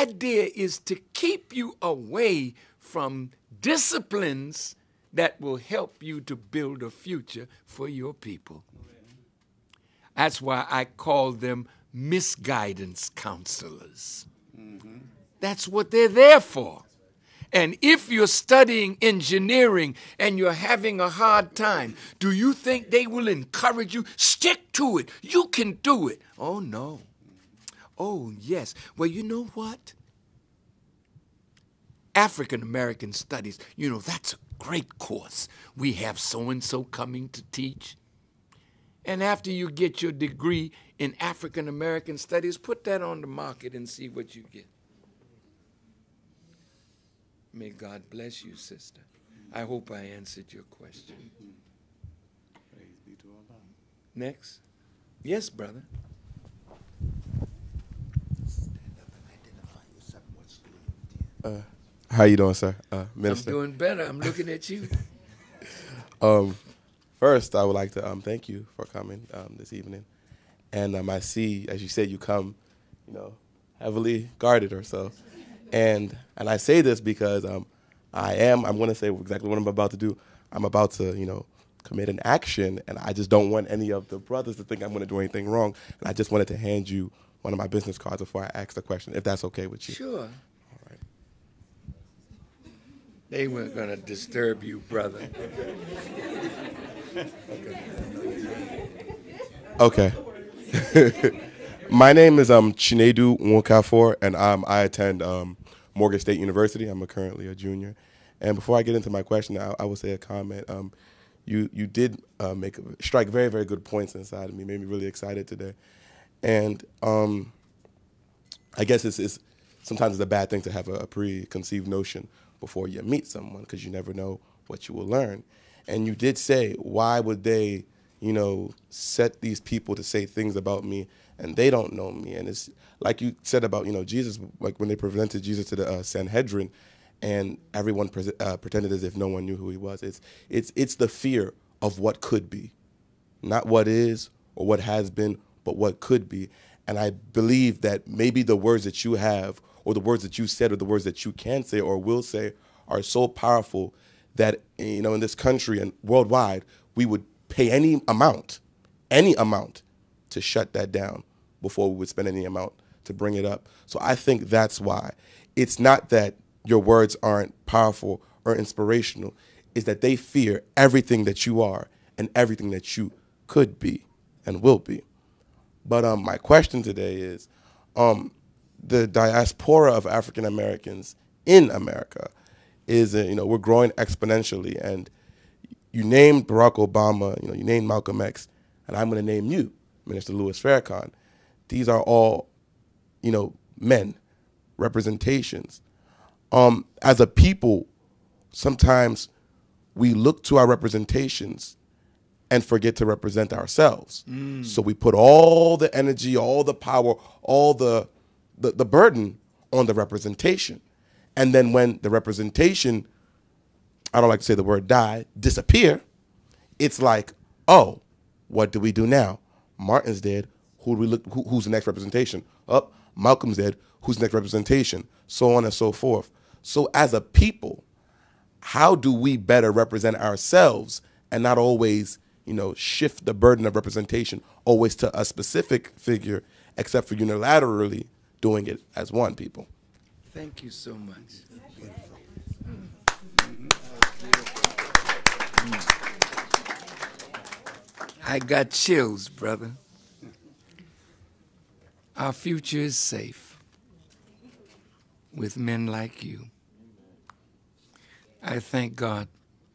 idea is to keep you away from disciplines that will help you to build a future for your people. That's why I call them misguidance counselors. That's what they're there for. And if you're studying engineering and you're having a hard time, do you think they will encourage you? Stick to it. You can do it. Oh, no. Oh, yes. Well, you know what? African American Studies, that's a great course. We have so-and-so coming to teach. And after you get your degree in African American Studies, put that on the market and see what you get. May God bless you, sister. I hope I answered your question. Praise be to Allah. Next. Yes, brother. Stand up and identify yourself. What school you attend. How you doing, sir? Minister. I'm doing better. I'm looking at you. First, I would like to thank you for coming this evening. And I see, as you said, you come, heavily guarded or so. And I say this because I'm going to say exactly what I'm about to do. I'm about to, commit an action, and I just don't want any of the brothers to think I'm going to do anything wrong. And I just wanted to hand you one of my business cards before I ask the question, if that's okay with you. Sure. All right. They weren't going to disturb you, brother. Okay. My name is Chinedu Nwakafor, and I attend Morgan State University. I'm currently a junior. And before I get into my question, I will say a comment. You did strike very, very good points inside of me. Made me really excited today. And I guess it's sometimes it's a bad thing to have a preconceived notion before you meet someone, because you never know what you will learn. And you did say, why would they, set these people to say things about me and they don't know me? And it's like you said about, Jesus, like when they presented Jesus to the Sanhedrin and everyone pretended as if no one knew who he was. It's the fear of what could be, not what is or what has been, but what could be. And I believe that maybe the words that you have, or the words that you said, or the words that you can say or will say are so powerful that, in this country and worldwide, we would pay any amount to shut that down before we would spend any amount to bring it up. So I think that's why. It's not that your words aren't powerful or inspirational. It's that they fear everything that you are and everything that you could be and will be. But my question today is, the diaspora of African Americans in America is, we're growing exponentially. And you named Barack Obama, you named Malcolm X, and I'm going to name you, Minister Louis Farrakhan. These are all, men, representations. As a people, sometimes we look to our representations and forget to represent ourselves. So we put all the energy, all the power, all the burden on the representation. And then when the representation, I don't like to say the word die, disappear, it's like, oh, what do we do now? Martin's dead. Who do we look? Who's the next representation? Oh, Malcolm's dead. Who's the next representation? So on and so forth. So as a people, how do we better represent ourselves and not always, shift the burden of representation always to a specific figure, except for unilaterally doing it as one people? Thank you so much. I got chills, brother. Our future is safe with men like you. I thank God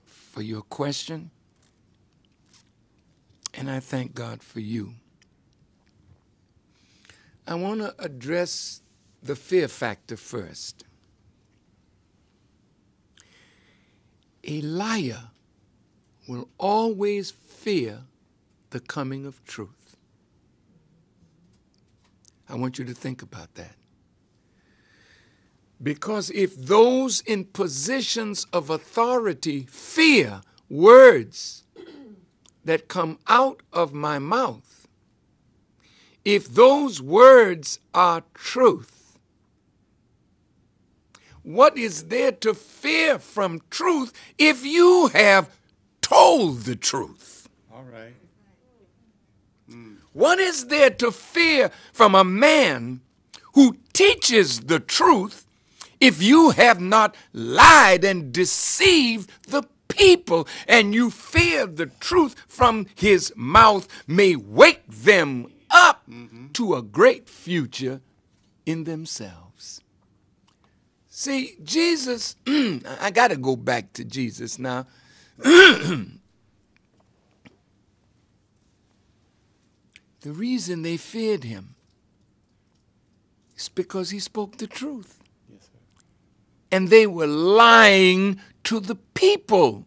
for your question, and I thank God for you. I want to address the fear factor first. A liar will always fear the coming of truth. I want you to think about that. Because if those in positions of authority fear words that come out of my mouth, if those words are truth, what is there to fear from truth if you have told the truth? All right. What is there to fear from a man who teaches the truth if you have not lied and deceived the people, and you fear the truth from his mouth may wake them up to a great future in themselves? See, Jesus, I got to go back to Jesus now. The reason they feared him is because he spoke the truth. Yes, sir. And they were lying to the people.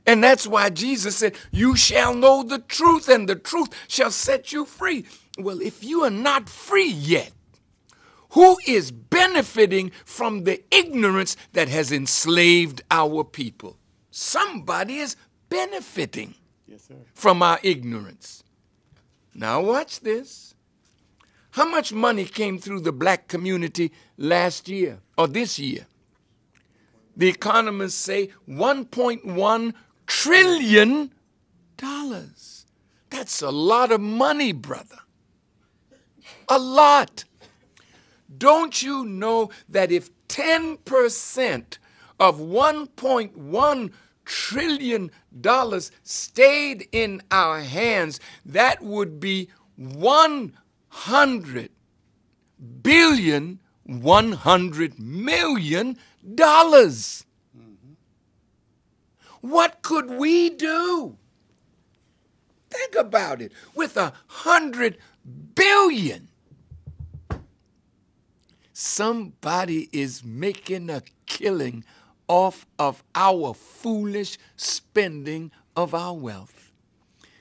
And that's why Jesus said, you shall know the truth, and the truth shall set you free. Well, if you are not free yet, who is benefiting from the ignorance that has enslaved our people? Somebody is benefiting from our ignorance. Now watch this. How much money came through the black community last year or this year? The economists say $1.1 trillion. That's a lot of money, brother. A lot. Don't you know that if 10% of $1.1 trillion stayed in our hands, that would be 100 billion, $100 million. What could we do? Think about it. With 100 billion. Somebody is making a killing off of our foolish spending of our wealth.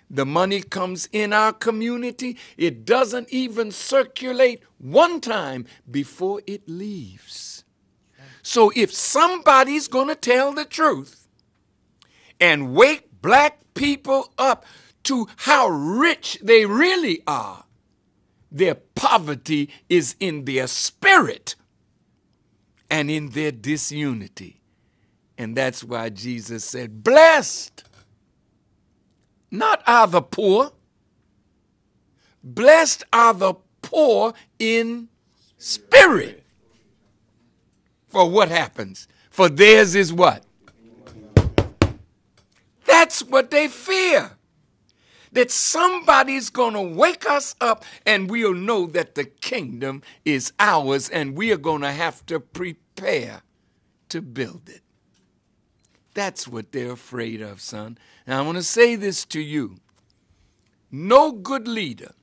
The money comes in our community. It doesn't even circulate one time before it leaves. So if somebody's going to tell the truth and wake black people up to how rich they really are, their poverty is in their spirit and in their disunity. And that's why Jesus said, blessed, not are the poor, blessed are the poor in spirit. For what happens? For theirs is what? That's what they fear. That somebody's going to wake us up and we'll know that the kingdom is ours and we are going to have to prepare to build it. That's what they're afraid of, son. Now, I want to say this to you. No good leader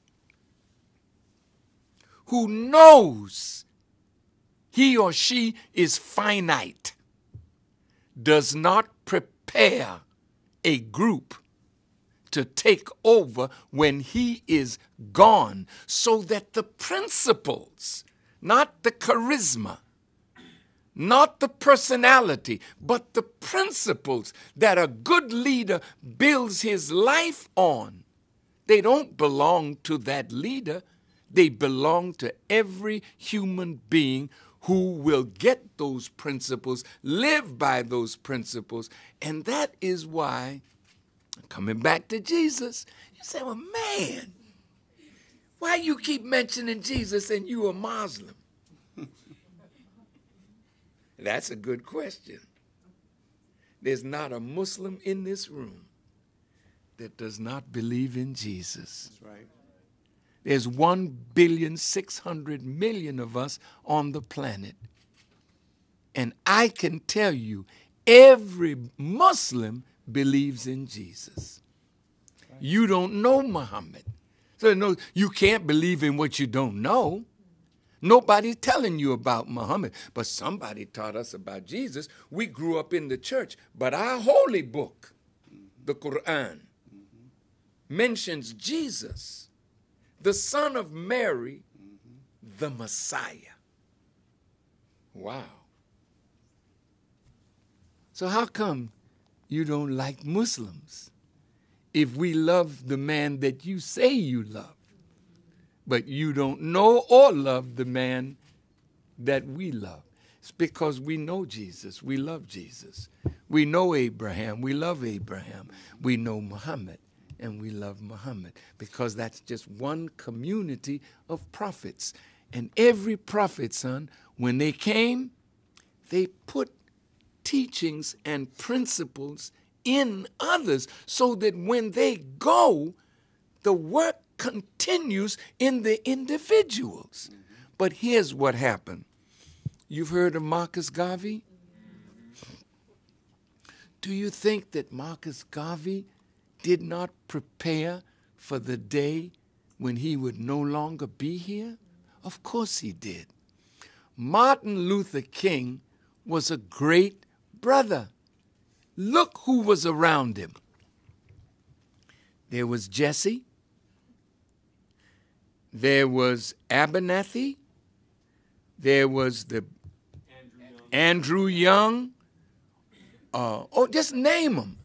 who knows he or she is finite does not prepare a group to take over when he is gone, so that the principles, not the charisma, not the personality, but the principles that a good leader builds his life on, they don't belong to that leader. They belong to every human being who will get those principles, live by those principles. And that is why, coming back to Jesus, you say, well, man, why you keep mentioning Jesus and you a Muslim? That's a good question. There's not a Muslim in this room that does not believe in Jesus. That's right. There's 1,600,000,000 of us on the planet. And I can tell you, every Muslim believes in Jesus. You don't know Muhammad. So no, you can't believe in what you don't know. Nobody's telling you about Muhammad, but somebody taught us about Jesus. We grew up in the church, but our holy book, the Quran, mentions Jesus, the son of Mary, the Messiah. Wow. So how come you don't like Muslims if we love the man that you say you love, but you don't know or love the man that we love? It's because we know Jesus. We love Jesus. We know Abraham. We love Abraham. We know Muhammad, and we love Muhammad, because that's just one community of prophets. And every prophet, son, when they came, they put teachings and principles in others so that when they go, the work continues in the individuals. But here's what happened. You've heard of Marcus Garvey? Do you think that Marcus Garvey did not prepare for the day when he would no longer be here? Of course he did. Martin Luther King was a great brother. Look who was around him. There was Jesse. There was Abernathy. There was the Andrew Young. Just name them.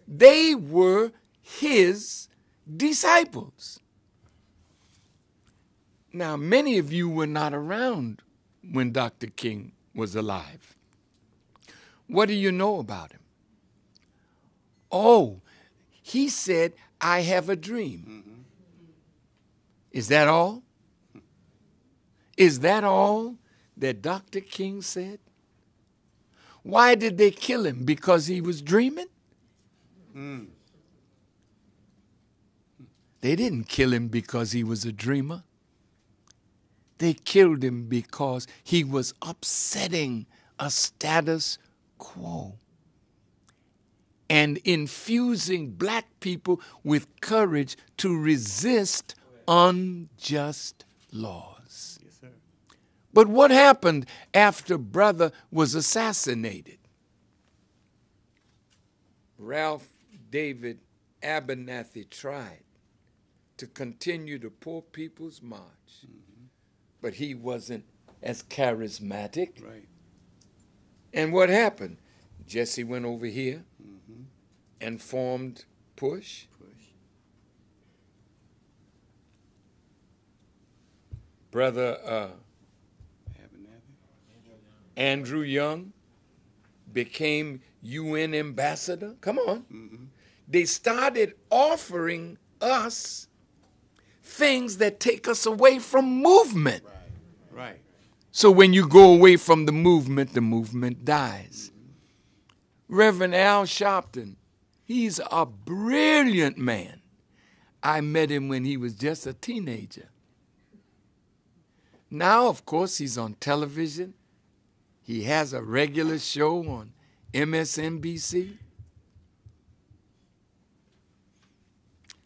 They were his disciples. Now, many of you were not around when Dr. King was alive. What do you know about him? Oh, he said, I have a dream. Is that all? Is that all that Dr. King said? Why did they kill him? Because he was dreaming? They didn't kill him because he was a dreamer. They killed him because he was upsetting a status quo and infusing black people with courage to resist unjust laws. Yes, sir. But what happened after brother was assassinated? Ralph David Abernathy tried to continue the Poor People's March, but he wasn't as charismatic. Right. And what happened? Jesse went over here and formed Push. Brother Andrew Young became UN ambassador. Come on. They started offering us things that take us away from movement. Right. So when you go away from the movement dies. Reverend Al Sharpton, he's a brilliant man. I met him when he was just a teenager. Now, of course, he's on television. He has a regular show on MSNBC.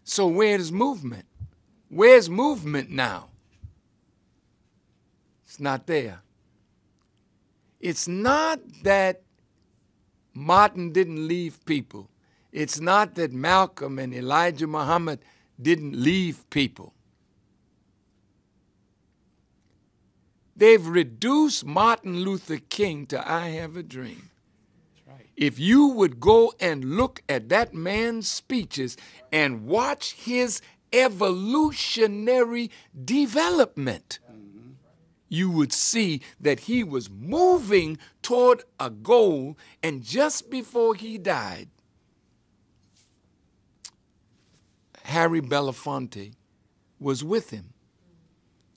So where's movement? Where's movement now? It's not there. It's not that Martin didn't leave people. It's not that Malcolm and Elijah Muhammad didn't leave people. They've reduced Martin Luther King to I have a dream. That's right. If you would go and look at that man's speeches and watch his evolutionary development, you would see that he was moving toward a goal, and just before he died, Harry Belafonte was with him,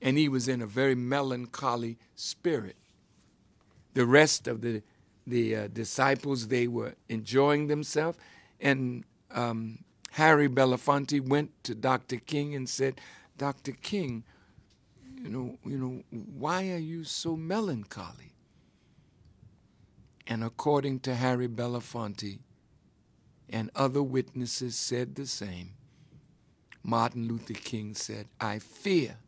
and he was in a very melancholy spirit. The rest of the disciples, they were enjoying themselves, and Harry Belafonte went to Dr. King and said, Dr. King, you know, why are you so melancholy? And according to Harry Belafonte, and other witnesses said the same, Martin Luther King said, I fear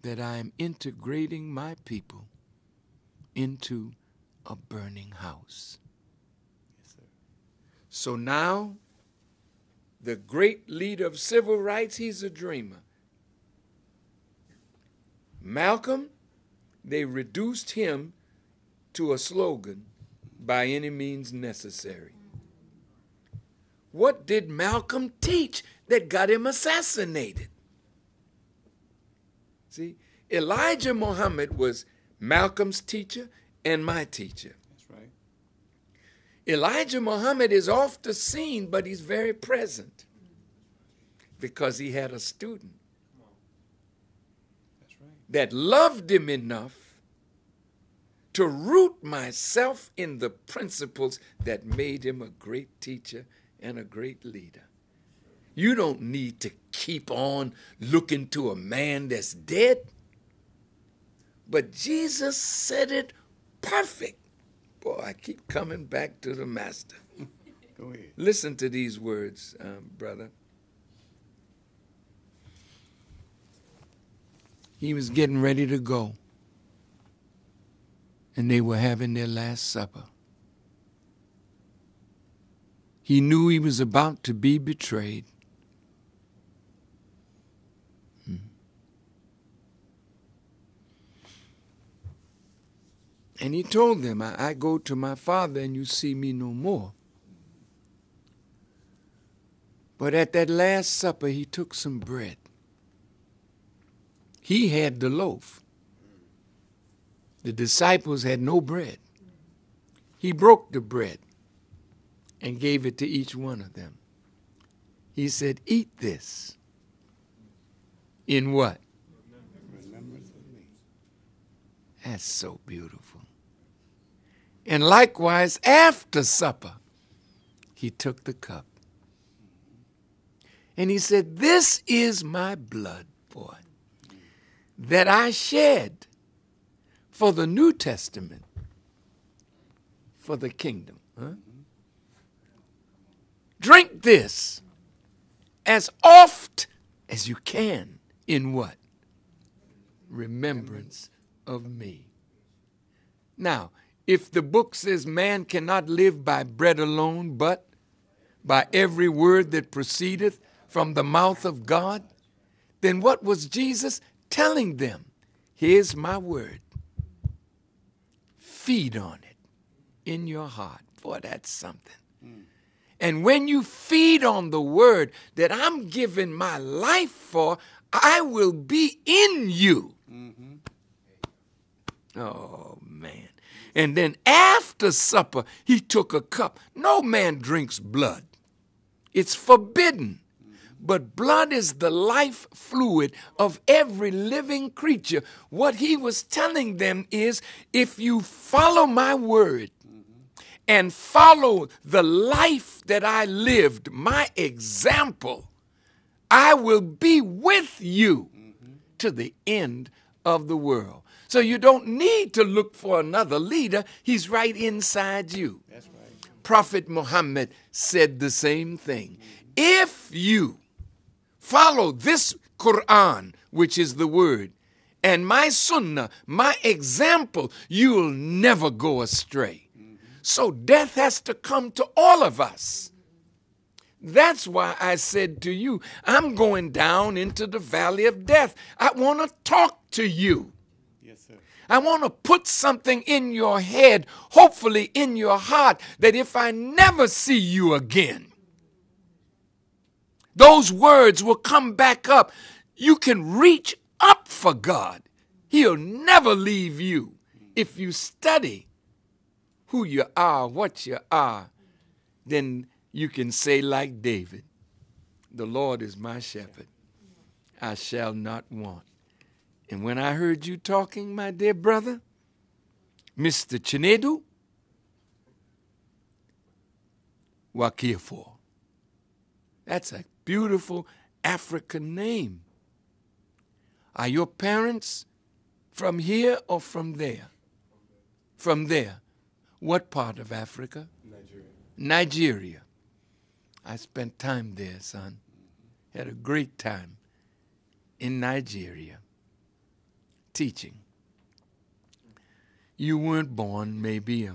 that I am integrating my people into a burning house. Yes, sir. So now, the great leader of civil rights, he's a dreamer. Malcolm, they reduced him to a slogan, by any means necessary. What did Malcolm teach that got him assassinated? See, Elijah Muhammad was Malcolm's teacher, and my teacher. That's right. Elijah Muhammad is off the scene, but he's very present because he had a student That's right. that loved him enough to root myself in the principles that made him a great teacher and a great leader. You don't need to keep on looking to a man that's dead. But Jesus said it perfect. Boy, I keep coming back to the master. Go ahead. Listen to these words, brother. He was getting ready to go, and they were having their Last Supper. He knew he was about to be betrayed. And he told them, I go to my Father and you see me no more. But at that Last Supper, he took some bread. He had the loaf. The disciples had no bread. He broke the bread and gave it to each one of them. He said, eat this. In what? Remembrance of me. That's so beautiful. And likewise, after supper, he took the cup. And he said, this is my blood, boy, that I shed for the New Testament, for the kingdom. Huh? Drink this as oft as you can in what? Remembrance of me. Now, if the book says man cannot live by bread alone, but by every word that proceedeth from the mouth of God, then what was Jesus telling them? Here's my word. Feed on it in your heart. Boy, that's something. And when you feed on the word that I'm giving my life for, I will be in you. Oh, man. And then after supper, he took a cup. No man drinks blood. It's forbidden. But blood is the life fluid of every living creature. What he was telling them is, if you follow my word and follow the life that I lived, my example, I will be with you to the end of the world. So you don't need to look for another leader. He's right inside you. That's right. Prophet Muhammad said the same thing. If you follow this Quran, which is the word, and my sunnah, my example, you'll never go astray. So death has to come to all of us. That's why I said to you, I'm going down into the valley of death. I want to talk to you. Yes, sir. I want to put something in your head, hopefully in your heart, that if I never see you again, those words will come back up. You can reach up for God. He'll never leave you if you study who you are, what you are. Then you can say like David, the Lord is my shepherd. I shall not want. And when I heard you talking, my dear brother, Mr. Chinedu, Wakifo. That's a beautiful African name. Are your parents from here or from there? From there. What part of Africa? Nigeria. Nigeria. I spent time there, son. Had a great time in Nigeria teaching. You weren't born, maybe.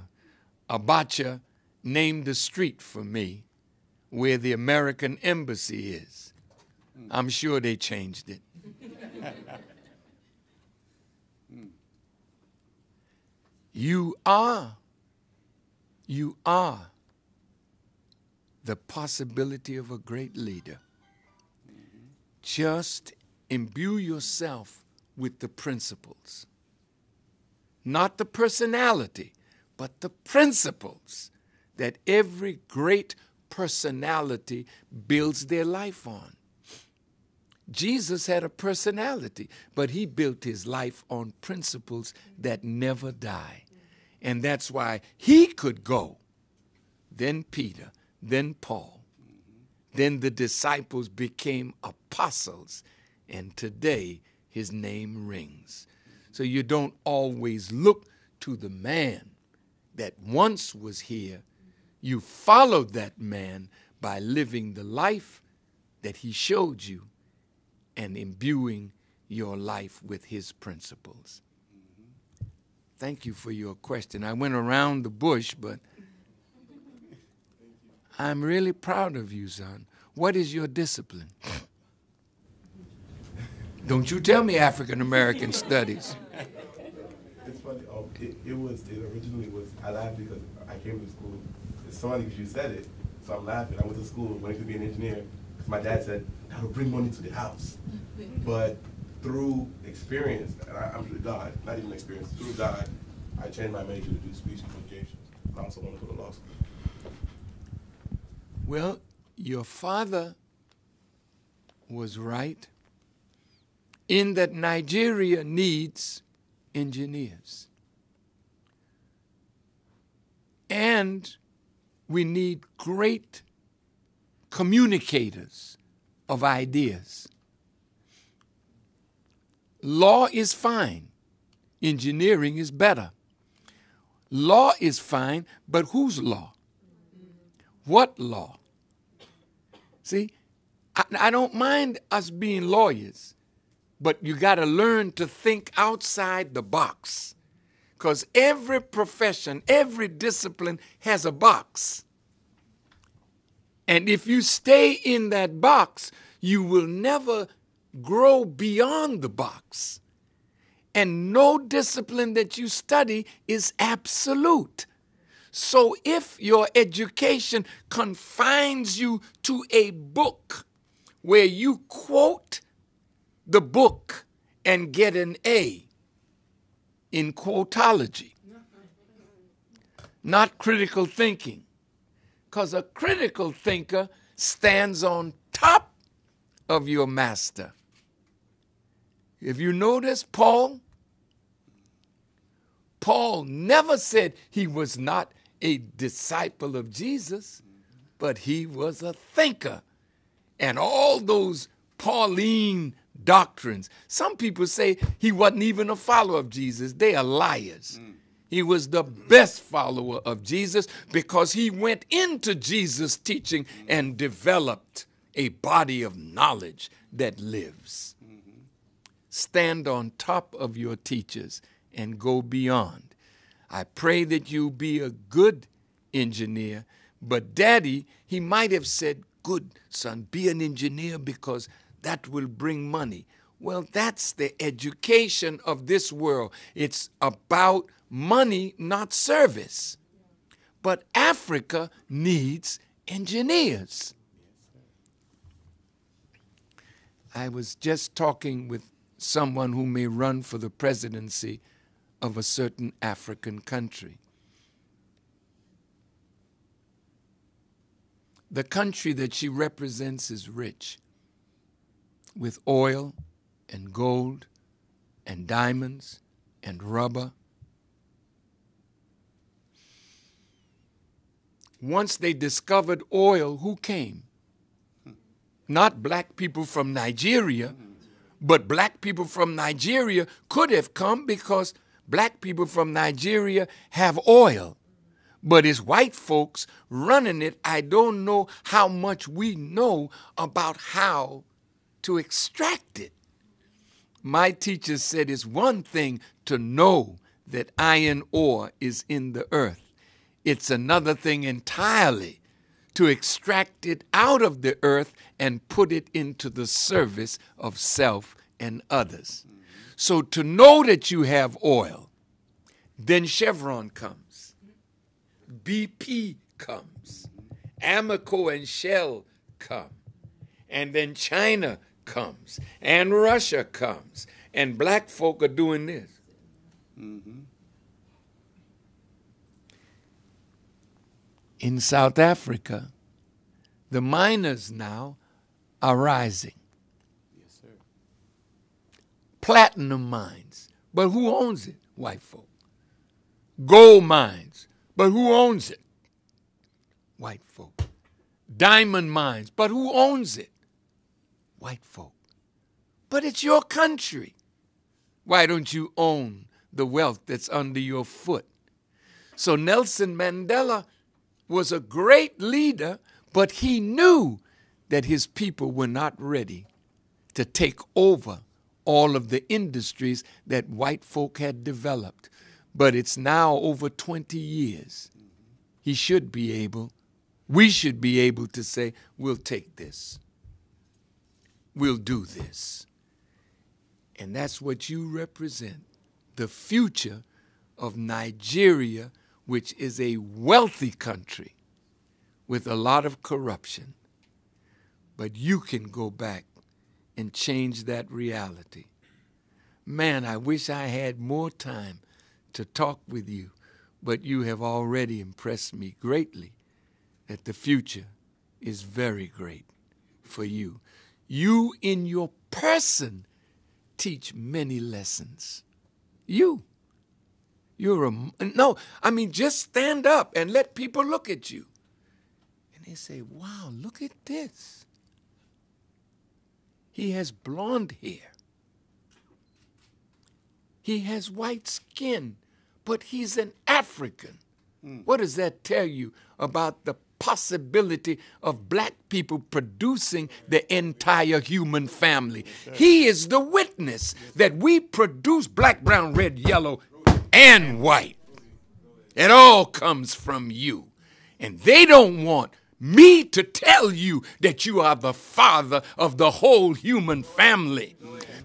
Abacha named a street for me where the American embassy is. I'm sure they changed it. You are the possibility of a great leader. Just imbue yourself with the principles. not the personality, but the principles that every great personality builds their life on. Jesus had a personality, but he built his life on principles that never die. And that's why he could go. Then Peter, then Paul, then the disciples became apostles, and today his name rings. So you don't always look to the man that once was here. You follow that man by living the life that he showed you and imbuing your life with his principles. Thank you for your question. I went around the bush, but I'm really proud of you, son. What is your discipline? Don't you tell me African American studies. It's funny. It originally was, I laughed because I came to school. It's funny because you said it, so I'm laughing. I went to school wanting to be an engineer because my dad said, that'll bring money to the house. But through experience, and I'm through God, not even experience, through God, I changed my major to do speech communications. I also want to go to law school. Well, your father was right in that Nigeria needs engineers. And we need great communicators of ideas. Law is fine. Engineering is better. Law is fine, but whose law? What law? See, I don't mind us being lawyers, but you got to learn to think outside the box. Because every profession, every discipline has a box. And if you stay in that box, you will never grow beyond the box. And no discipline that you study is absolute. So if your education confines you to a book where you quote the book and get an A in quotology, not critical thinking, because a critical thinker stands on top of your master. If you notice, Paul never said he was not a disciple of Jesus, but he was a thinker. And all those Pauline doctrines, some people say he wasn't even a follower of Jesus. They are liars. He was the best follower of Jesus because he went into Jesus' teaching and developed a body of knowledge that lives. Stand on top of your teachers and go beyond. I pray that you be a good engineer, but Daddy, he might have said, good son, be an engineer because that will bring money. Well, that's the education of this world. It's about money, not service. But Africa needs engineers. I was just talking with someone who may run for the presidency of a certain African country. The country that she represents is rich with oil and gold and diamonds and rubber. Once they discovered oil, who came? Not black people from Nigeria, but black people from Nigeria could have come because black people from Nigeria have oil. But it's white folks running it. I don't know how much we know about how to extract it. My teacher said it's one thing to know that iron ore is in the earth. It's another thing entirely to extract it out of the earth and put it into the service of self and others. So to know that you have oil, then Chevron comes, BP comes, Amoco and Shell come, and then China comes, and Russia comes, and black folk are doing this. In South Africa, the miners now are rising. Yes, sir. Platinum mines, but who owns it? White folk. Gold mines, but who owns it? White folk. Diamond mines, but who owns it? White folk. But it's your country. Why don't you own the wealth that's under your foot? So Nelson Mandela was a great leader, but he knew that his people were not ready to take over all of the industries that white folk had developed. But it's now over 20 years. We should be able to say, we'll take this. We'll do this. And that's what you represent, the future of Nigeria, which is a wealthy country with a lot of corruption. But you can go back and change that reality. Man, I wish I had more time to talk with you, but you have already impressed me greatly that the future is very great for you. You in your person teach many lessons. Just stand up and let people look at you. And they say, wow, look at this. He has blonde hair. He has white skin, but he's an African. What does that tell you about the possibility of black people producing the entire human family? He is the witness that we produce black, brown, red, yellow, and white. It all comes from you. And they don't want me to tell you that you are the father of the whole human family.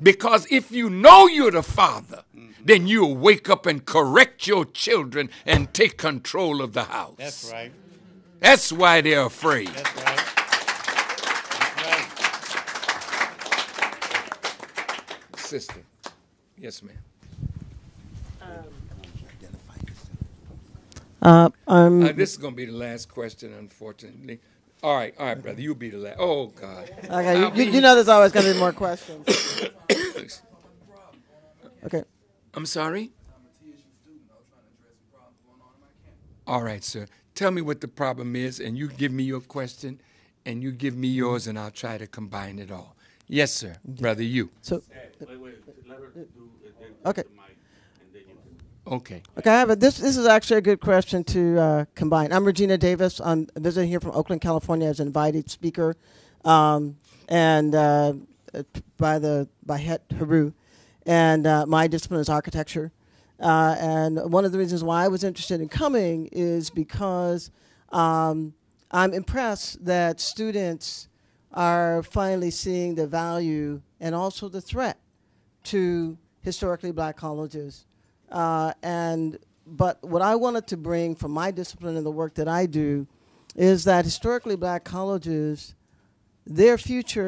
Because if you know you're the father, then you'll wake up and correct your children and take control of the house. That's right. That's why they're afraid. That's right. That's right. Sister. Yes, ma'am. This is going to be the last question, unfortunately. All right, brother. You'll be the last. Oh, God. Okay, you know there's always going to be more questions. Okay. I'm sorry? All right, sir. Tell me what the problem is, and you give me your question, and you give me yours, and I'll try to combine it all. Yes, sir. Brother, you. So, okay. Okay. Okay, but this is actually a good question to combine. I'm Regina Davis. I'm visiting here from Oakland, California as an invited speaker, and by Het Haru. And my discipline is architecture. And one of the reasons why I was interested in coming is because I'm impressed that students are finally seeing the value and also the threat to historically black colleges. But what I wanted to bring from my discipline and the work that I do is that historically black colleges, their future